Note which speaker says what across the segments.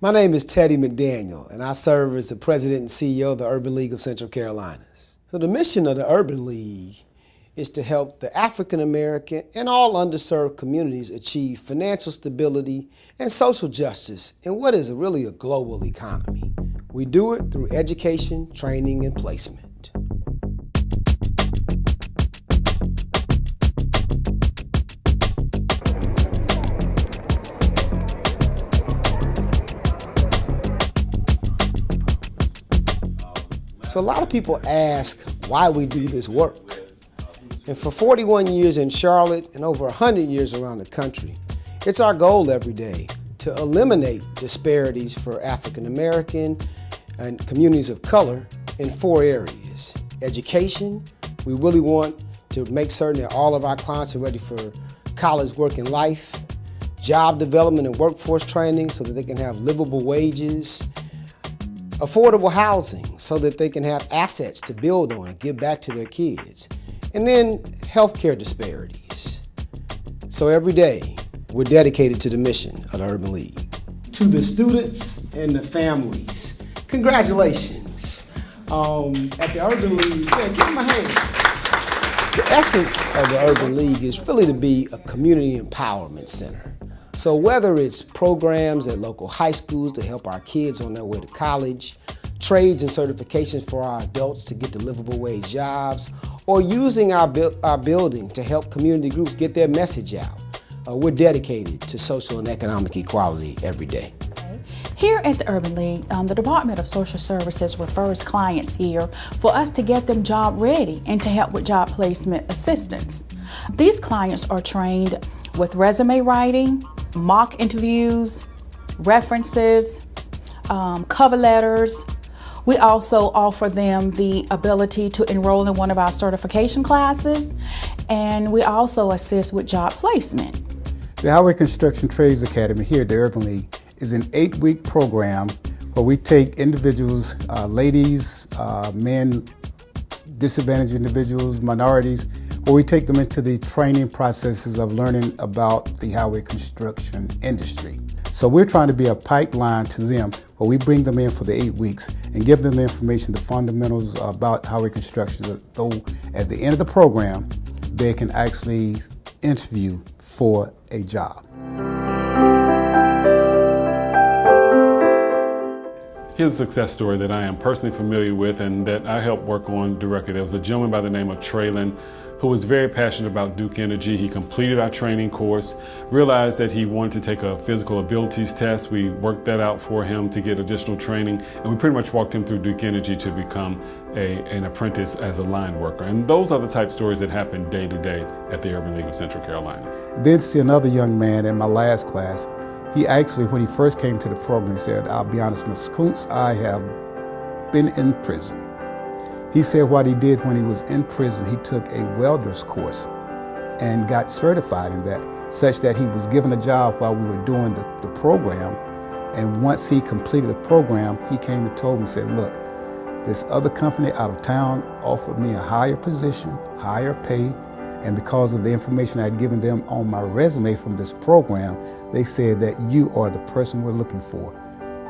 Speaker 1: My name is Teddy McDaniel, and I serve as the President and CEO of the Urban League of Central Carolinas. So the mission of the Urban League is to help the African American and all underserved communities achieve financial stability and social justice in what is really a global economy. We do it through education, training, and placement. So a lot of people ask why we do this work. And for 41 years in Charlotte and over 100 years around the country, it's our goal every day to eliminate disparities for African American and communities of color in 4 areas. Education, we really want to make certain that all of our clients are ready for college, work, and life. Job development and workforce training so that they can have livable wages. Affordable housing so that they can have assets to build on and give back to their kids. And then healthcare disparities. So every day, we're dedicated to the mission of the Urban League. To the students and the families, congratulations. At the Urban League, give them a hand. The essence of the Urban League is really to be a community empowerment center. So whether it's programs at local high schools to help our kids on their way to college, trades and certifications for our adults to get to livable wage jobs, or using our building to help community groups get their message out, we're dedicated to social and economic equality every day.
Speaker 2: Here at the Urban League, the Department of Social Services refers clients here for us to get them job ready and to help with job placement assistance. These clients are trained with resume writing, mock interviews, references, cover letters. We also offer them the ability to enroll in one of our certification classes, and we also assist with job placement.
Speaker 3: The Highway Construction Trades Academy here at the Urban League is an 8-week program where we take individuals, ladies, men, disadvantaged individuals, minorities, where we take them into the training processes of learning about the highway construction industry. So we're trying to be a pipeline to them where we bring them in for the 8 weeks and give them the information, the fundamentals about highway construction, so at the end of the program, they can actually interview for a job.
Speaker 4: Here's a success story that I am personally familiar with and that I helped work on directly. There was a gentleman by the name of Traylon who was very passionate about Duke Energy. He completed our training course, realized that he wanted to take a physical abilities test. We worked that out for him to get additional training, and we pretty much walked him through Duke Energy to become an apprentice as a line worker. And those are the type of stories that happen day to day at the Urban League of Central Carolinas.
Speaker 3: Then see another young man in my last class. He actually, when he first came to the program, said, "I'll be honest, Mr. Kuntz, I have been in prison." He said what he did when he was in prison, he took a welder's course and got certified in that, such that he was given a job while we were doing the program. And once he completed the program, he came and told me, said, "Look, this other company out of town offered me a higher position, higher pay, and because of the information I had given them on my resume from this program, they said that you are the person we're looking for."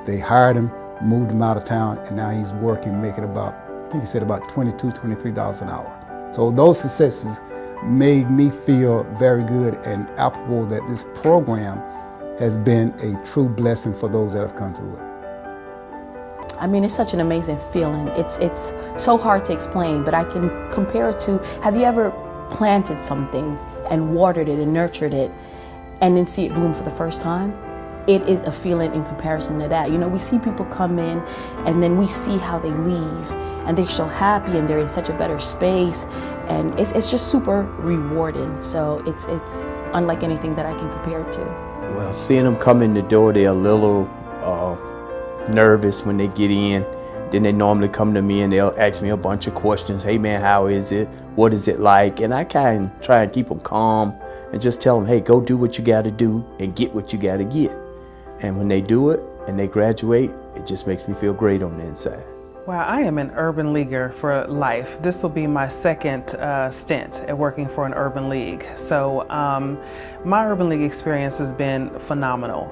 Speaker 3: They hired him, moved him out of town, and now he's working, making about, I think he said about $22, $23 an hour. So those successes made me feel very good and applicable that this program has been a true blessing for those that have come through it.
Speaker 5: I mean, it's such an amazing feeling. It's so hard to explain, but I can compare it to, have you ever planted something and watered it and nurtured it and then see it bloom for the first time? It is a feeling in comparison to that. You know, we see people come in and then we see how they leave and they're so happy and they're in such a better space, and it's just super rewarding. So it's unlike anything that I can compare it to.
Speaker 6: Well, seeing them come in the door, they're a little nervous when they get in. Then they normally come to me and they'll ask me a bunch of questions. "Hey man, how is it? What is it like?" And I kind of try and keep them calm and just tell them, "Hey, go do what you got to do and get what you got to get." And when they do it and they graduate, it just makes me feel great on the inside.
Speaker 7: Well, I am an urban leaguer for life. This will be my second stint at working for an urban league. So my urban league experience has been phenomenal.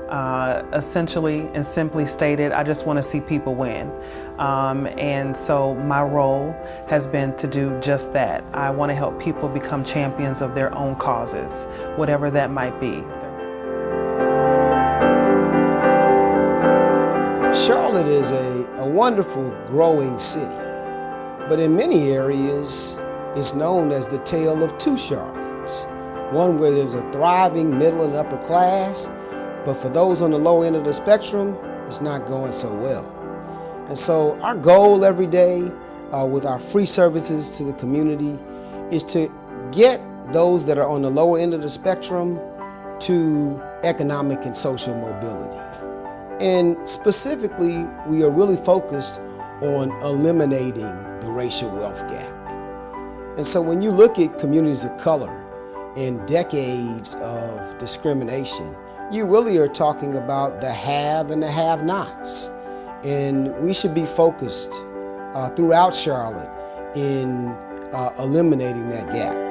Speaker 7: Essentially and simply stated, I just want to see people win. And so my role has been to do just that. I want to help people become champions of their own causes, whatever that might be.
Speaker 1: Charlotte is a wonderful growing city, but in many areas it's known as the tale of two Charlottes. One where there's a thriving middle and upper class, but for those on the lower end of the spectrum, it's not going so well. And so our goal every day with our free services to the community is to get those that are on the lower end of the spectrum to economic and social mobility. And specifically, we are really focused on eliminating the racial wealth gap. And so when you look at communities of color and decades of discrimination, you really are talking about the have and the have-nots. And we should be focused throughout Charlotte in eliminating that gap.